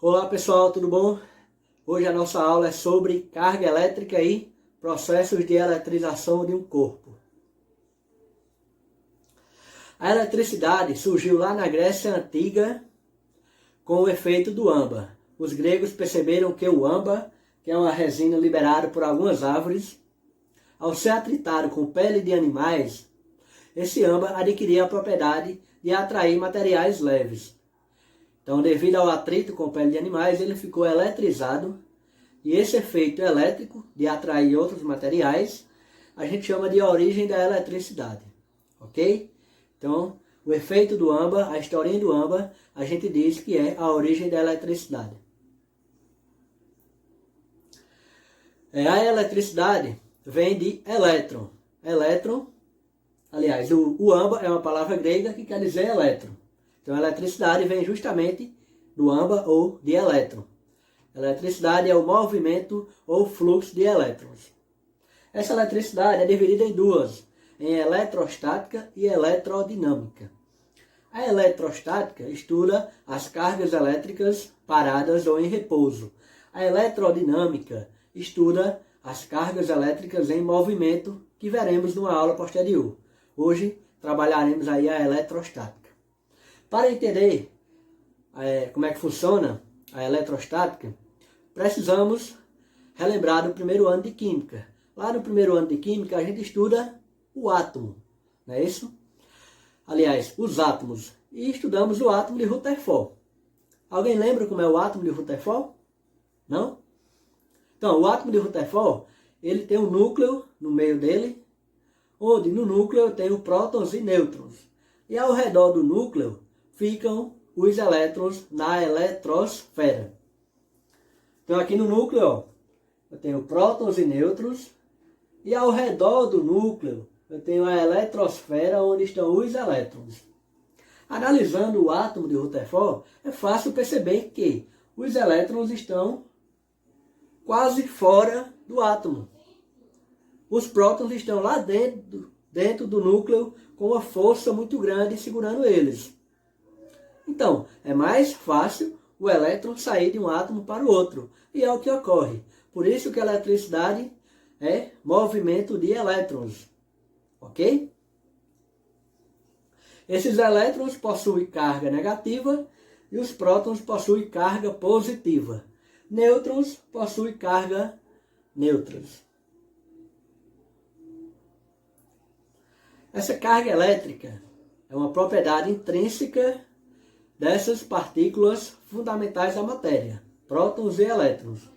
Olá pessoal, tudo bom? Hoje a nossa aula é sobre carga elétrica e processos de eletrização de um corpo. A eletricidade surgiu lá na Grécia Antiga com o efeito do âmbar. Os gregos perceberam que o âmbar, que é uma resina liberada por algumas árvores, ao ser atritado com pele de animais, esse âmbar adquiria a propriedade de atrair materiais leves. Então, devido ao atrito com pele de animais, ele ficou eletrizado. E esse efeito elétrico de atrair outros materiais, a gente chama de origem da eletricidade. Ok? Então, o efeito do âmbar, a historinha do âmbar, a gente diz que é a origem da eletricidade. A eletricidade vem de elétron. Elétron, aliás, o âmbar é uma palavra grega que quer dizer elétron. Então, a eletricidade vem justamente do âmbar ou de elétron. Eletricidade é o movimento ou fluxo de elétrons. Essa eletricidade é dividida em duas, em eletrostática e eletrodinâmica. A eletrostática estuda as cargas elétricas paradas ou em repouso. A eletrodinâmica estuda as cargas elétricas em movimento, que veremos numa aula posterior. Hoje trabalharemos aí a eletrostática. Para entender como é que funciona a eletrostática, precisamos relembrar do primeiro ano de Química. Lá no primeiro ano de Química a gente estuda o átomo, não é isso? Aliás, os átomos. E estudamos o átomo de Rutherford. Alguém lembra como é o átomo de Rutherford? Não? Então, o átomo de Rutherford, ele tem um núcleo no meio dele, onde no núcleo tem os prótons e nêutrons. E ao redor do núcleo ficam os elétrons na eletrosfera. Então aqui no núcleo, ó, eu tenho prótons e nêutrons, e ao redor do núcleo eu tenho a eletrosfera, onde estão os elétrons. Analisando o átomo de Rutherford, é fácil perceber que os elétrons estão quase fora do átomo. Os prótons estão lá dentro do núcleo com uma força muito grande segurando eles. Então, é mais fácil o elétron sair de um átomo para o outro. E é o que ocorre. Por isso que a eletricidade é movimento de elétrons. Ok? Esses elétrons possuem carga negativa e os prótons possuem carga positiva. Nêutrons possuem carga neutras. Essa carga elétrica é uma propriedade intrínseca dessas partículas fundamentais da matéria, prótons e elétrons.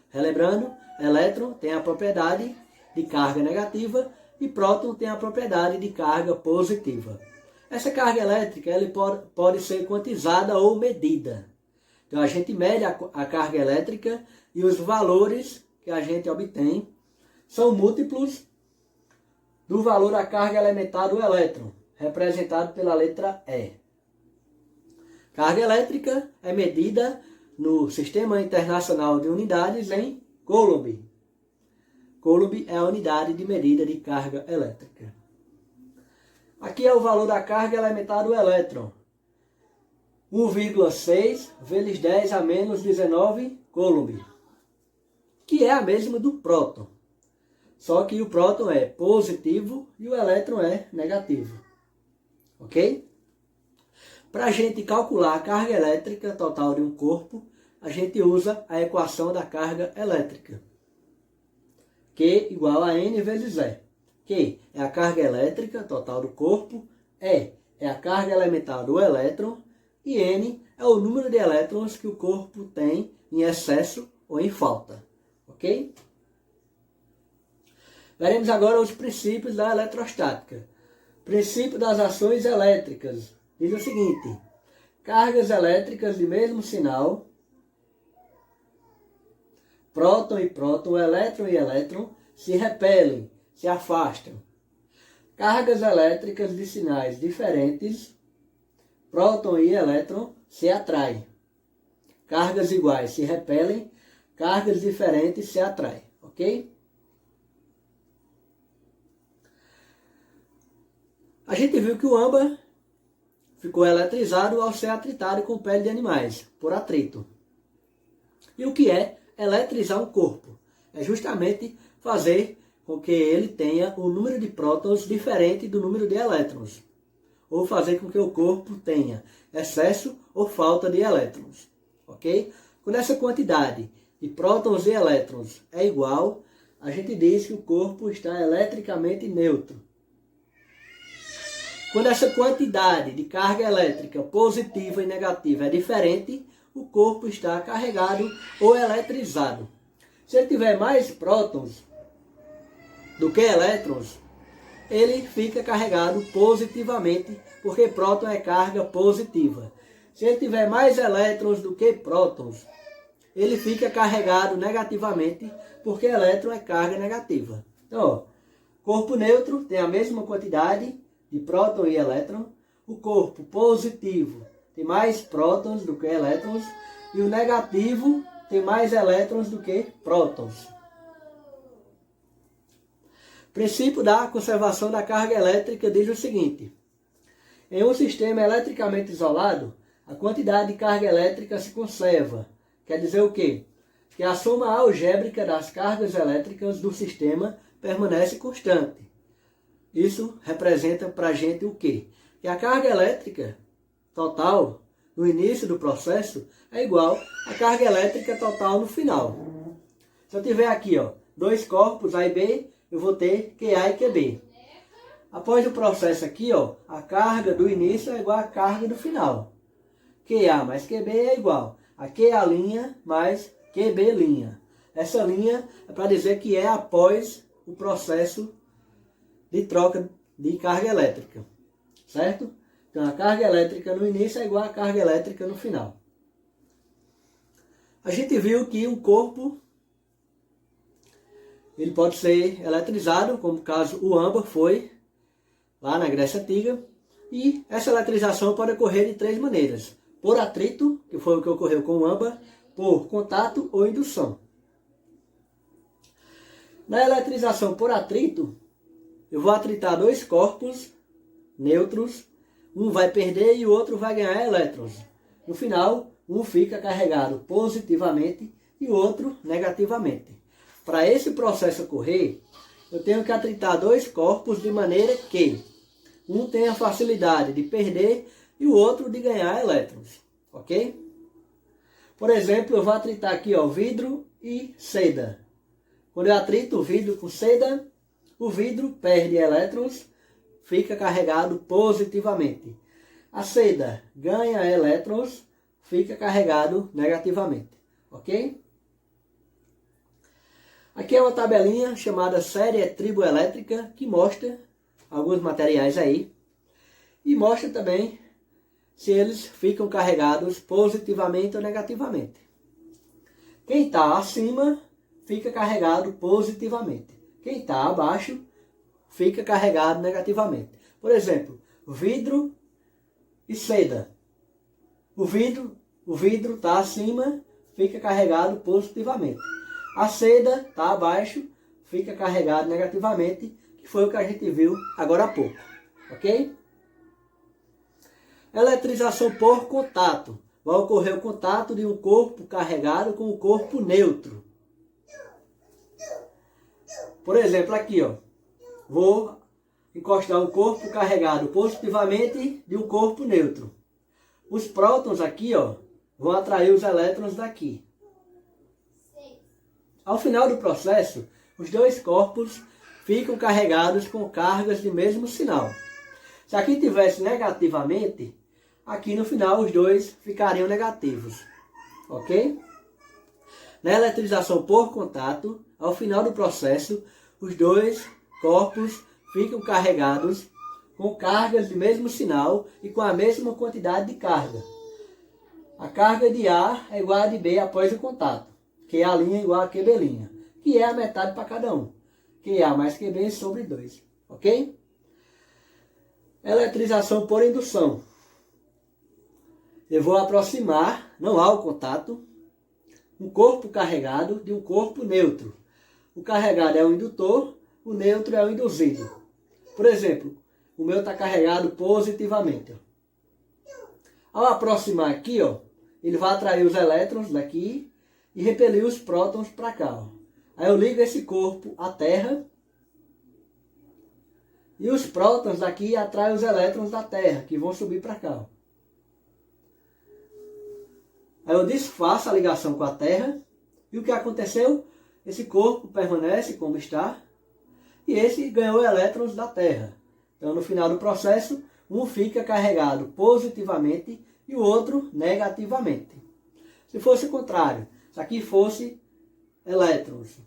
Relembrando, elétron tem a propriedade de carga negativa e próton tem a propriedade de carga positiva. Essa carga elétrica ela pode ser quantizada ou medida. Então a gente mede a carga elétrica e os valores que a gente obtém são múltiplos do valor da carga elementar do elétron, representado pela letra E. Carga elétrica é medida no Sistema Internacional de Unidades em Coulomb. Coulomb é a unidade de medida de carga elétrica. Aqui é o valor da carga elementar do elétron. 1,6 vezes 10 a menos 19 Coulomb, que é a mesma do próton. Só que o próton é positivo e o elétron é negativo. Ok? Para a gente calcular a carga elétrica total de um corpo, a gente usa a equação da carga elétrica. Q igual a N vezes E. Q é a carga elétrica total do corpo, E é a carga elementar do elétron e N é o número de elétrons que o corpo tem em excesso ou em falta. Ok? Veremos agora os princípios da eletrostática. Princípio das ações elétricas. Diz o seguinte: cargas elétricas de mesmo sinal, próton e próton, elétron e elétron, se repelem, se afastam. Cargas elétricas de sinais diferentes, próton e elétron, se atraem. Cargas iguais se repelem, cargas diferentes se atraem. Ok? A gente viu que o âmbar ficou eletrizado ao ser atritado com pele de animais, por atrito. E o que é eletrizar um corpo? É justamente fazer com que ele tenha um número de prótons diferente do número de elétrons, ou fazer com que o corpo tenha excesso ou falta de elétrons, ok? Quando essa quantidade de prótons e elétrons é igual, a gente diz que o corpo está eletricamente neutro. Quando essa quantidade de carga elétrica positiva e negativa é diferente, o corpo está carregado ou eletrizado. Se ele tiver mais prótons do que elétrons, ele fica carregado positivamente, porque próton é carga positiva. Se ele tiver mais elétrons do que prótons, ele fica carregado negativamente, porque elétron é carga negativa. Então, ó, corpo neutro tem a mesma quantidade de próton e elétron. O corpo positivo tem mais prótons do que elétrons. E o negativo tem mais elétrons do que prótons. O princípio da conservação da carga elétrica diz o seguinte: em um sistema eletricamente isolado, a quantidade de carga elétrica se conserva. Quer dizer o quê? Que a soma algébrica das cargas elétricas do sistema permanece constante. Isso representa para a gente o quê? Que a carga elétrica total no início do processo é igual à carga elétrica total no final. Se eu tiver aqui, ó, dois corpos A e B, eu vou ter QA e QB. Após o processo aqui, ó, a carga do início é igual à carga do final. QA mais QB é igual a QA' mais QB'. Essa linha é para dizer que é após o processo de troca de carga elétrica, certo? Então a carga elétrica no início é igual à carga elétrica no final. A gente viu que um corpo ele pode ser eletrizado, como o caso o âmbar foi lá na Grécia Antiga, e essa eletrização pode ocorrer de três maneiras: por atrito, que foi o que ocorreu com o âmbar, por contato ou indução. Na eletrização por atrito, eu vou atritar dois corpos neutros, um vai perder e o outro vai ganhar elétrons. No final, um fica carregado positivamente e o outro negativamente. Para esse processo ocorrer, eu tenho que atritar dois corpos de maneira que um tenha facilidade de perder e o outro de ganhar elétrons, ok? Por exemplo, eu vou atritar aqui, ó, vidro e seda. Quando eu atrito o vidro com seda, o vidro perde elétrons, fica carregado positivamente. A seda ganha elétrons, fica carregado negativamente, ok? Aqui é uma tabelinha chamada série triboelétrica que mostra alguns materiais aí e mostra também se eles ficam carregados positivamente ou negativamente. Quem está acima fica carregado positivamente. Quem está abaixo fica carregado negativamente. Por exemplo, vidro e seda. O vidro está acima, fica carregado positivamente. A seda está abaixo, fica carregado negativamente, que foi o que a gente viu agora há pouco. Ok? Eletrização por contato. Vai ocorrer o contato de um corpo carregado com um corpo neutro. Por exemplo, aqui, ó, vou encostar um corpo carregado positivamente de um corpo neutro. Os prótons aqui, ó, vão atrair os elétrons daqui. Ao final do processo, os dois corpos ficam carregados com cargas de mesmo sinal. Se aqui tivesse negativamente, aqui no final os dois ficariam negativos. Ok? Na eletrização por contato, ao final do processo, os dois corpos ficam carregados com cargas de mesmo sinal e com a mesma quantidade de carga. A carga de A é igual a de B após o contato. QA' é igual a QB', que é a metade para cada um. QA mais QB sobre 2. Ok? Eletrização por indução. Eu vou aproximar, não há o contato, um corpo carregado de um corpo neutro. O carregado é o indutor, o neutro é o induzido. Por exemplo, o meu está carregado positivamente. Ó. Ao aproximar aqui, ó, ele vai atrair os elétrons daqui e repelir os prótons para cá. Ó. Aí eu ligo esse corpo à Terra e os prótons daqui atraem os elétrons da Terra, que vão subir para cá. Ó. Aí eu desfaço a ligação com a Terra e o que aconteceu? Esse corpo permanece como está e esse ganhou elétrons da Terra. Então no final do processo, um fica carregado positivamente e o outro negativamente. Se fosse o contrário, se aqui fosse elétrons,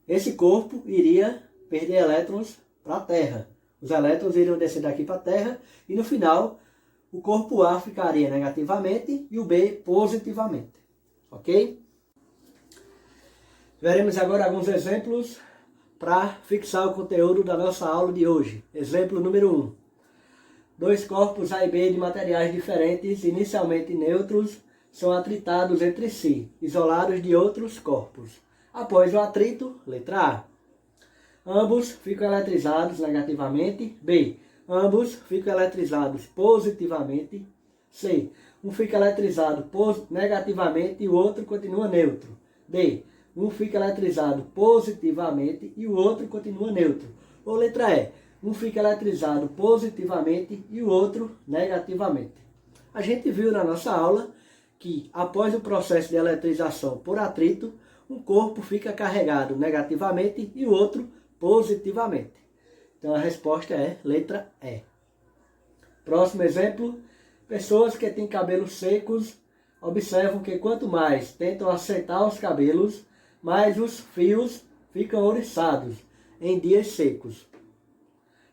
esse corpo iria perder elétrons para a Terra. Os elétrons iriam descer daqui para a Terra e no final o corpo A ficaria negativamente e o B positivamente. Ok? Veremos agora alguns exemplos para fixar o conteúdo da nossa aula de hoje. Exemplo número 1. Dois corpos A e B de materiais diferentes, inicialmente neutros, são atritados entre si, isolados de outros corpos. Após o atrito, letra A. Ambos ficam eletrizados negativamente. B. Ambos ficam eletrizados positivamente. C. Um fica eletrizado negativamente e o outro continua neutro. D. Um fica eletrizado positivamente e o outro continua neutro. Ou letra E. Um fica eletrizado positivamente e o outro negativamente. A gente viu na nossa aula que após o processo de eletrização por atrito, um corpo fica carregado negativamente e o outro positivamente. Então a resposta é letra E. Próximo exemplo. Pessoas que têm cabelos secos observam que quanto mais tentam assentar os cabelos, mais os fios ficam ouriçados em dias secos.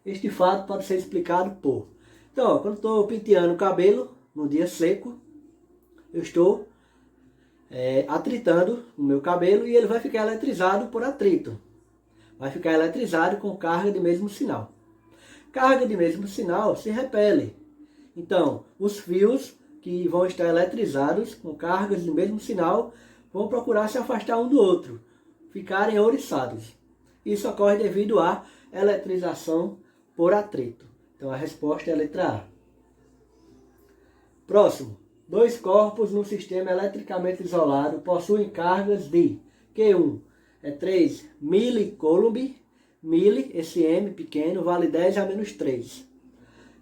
Este fato pode ser explicado por... Então, quando estou penteando o cabelo no dia seco, eu estou atritando o meu cabelo e ele vai ficar eletrizado por atrito. Vai ficar eletrizado com carga de mesmo sinal. Carga de mesmo sinal se repele. Então, os fios que vão estar eletrizados com cargas de mesmo sinal vão procurar se afastar um do outro, ficarem ouriçados. Isso ocorre devido à eletrização por atrito. Então a resposta é a letra A. Próximo. Dois corpos no sistema eletricamente isolado possuem cargas de Q1 é 3 milicoulomb, mili, esse M pequeno, vale 10 a menos 3.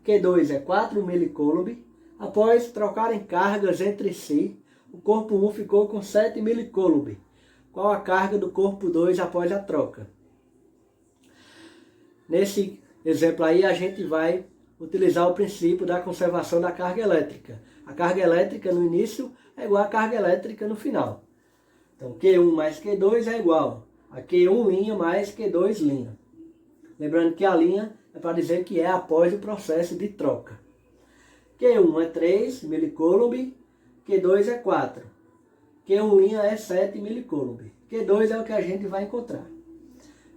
Q2 é 4 milicoulomb. Após trocarem cargas entre si, o corpo 1 ficou com 7 milicoulomb. Qual a carga do corpo 2 após a troca? Nesse exemplo aí, a gente vai utilizar o princípio da conservação da carga elétrica. A carga elétrica no início é igual à carga elétrica no final. Então, Q1 mais Q2 é igual a Q1' mais Q2'. Lembrando que a linha é para dizer que é após o processo de troca. Q1 é 3 milicoulomb, Q2 é 4. Q1' é 7 milicoulomb. Q2 é o que a gente vai encontrar.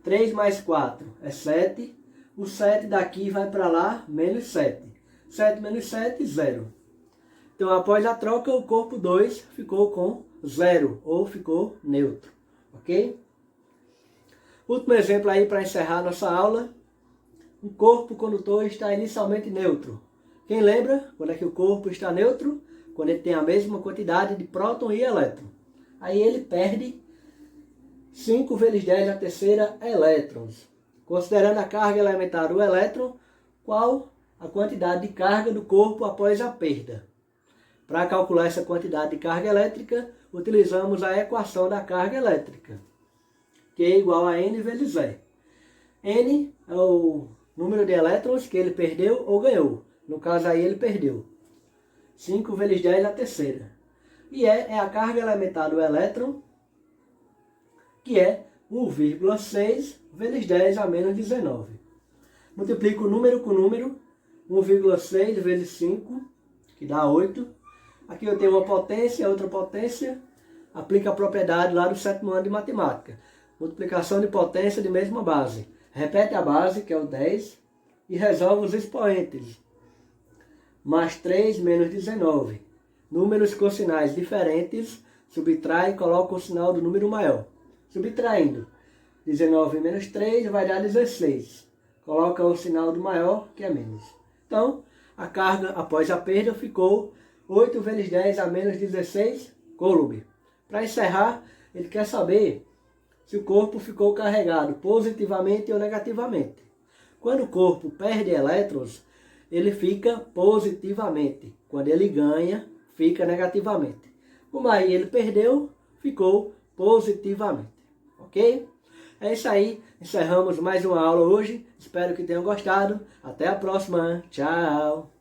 3 mais 4 é 7. O 7 daqui vai para lá, menos 7. 7 menos 7, 0. Então, após a troca, o corpo 2 ficou com 0, ou ficou neutro. Ok? Último exemplo aí para encerrar nossa aula. Um corpo condutor está inicialmente neutro. Quem lembra quando é que o corpo está neutro? Quando ele tem a mesma quantidade de próton e elétron. Aí ele perde 5 vezes 10 a terceira elétrons. Considerando a carga elementar do elétron, qual a quantidade de carga do corpo após a perda? Para calcular essa quantidade de carga elétrica, utilizamos a equação da carga elétrica, que é igual a N vezes E. N é o número de elétrons que ele perdeu ou ganhou. No caso aí ele perdeu. 5 vezes 10 a terceira. E E é a carga elementar do elétron, que é 1,6 vezes 10 a menos 19. Multiplico o número com o número. 1,6 vezes 5, que dá 8. Aqui eu tenho uma potência, outra potência. Aplica a propriedade lá do 7º ano de matemática. Multiplicação de potência de mesma base. Repete a base, que é o 10, e resolve os expoentes. Mais 3 menos 19. Números com sinais diferentes, subtrai e coloca o sinal do número maior. Subtraindo 19 menos 3 vai dar 16. Coloca o sinal do maior, que é menos. Então, a carga após a perda ficou 8 vezes 10 a menos 16 coulomb. Para encerrar, ele quer saber se o corpo ficou carregado positivamente ou negativamente. Quando o corpo perde elétrons, ele fica positivamente. Quando ele ganha, fica negativamente. Como aí ele perdeu, ficou positivamente. Ok? É isso aí. Encerramos mais uma aula hoje. Espero que tenham gostado. Até a próxima. Tchau!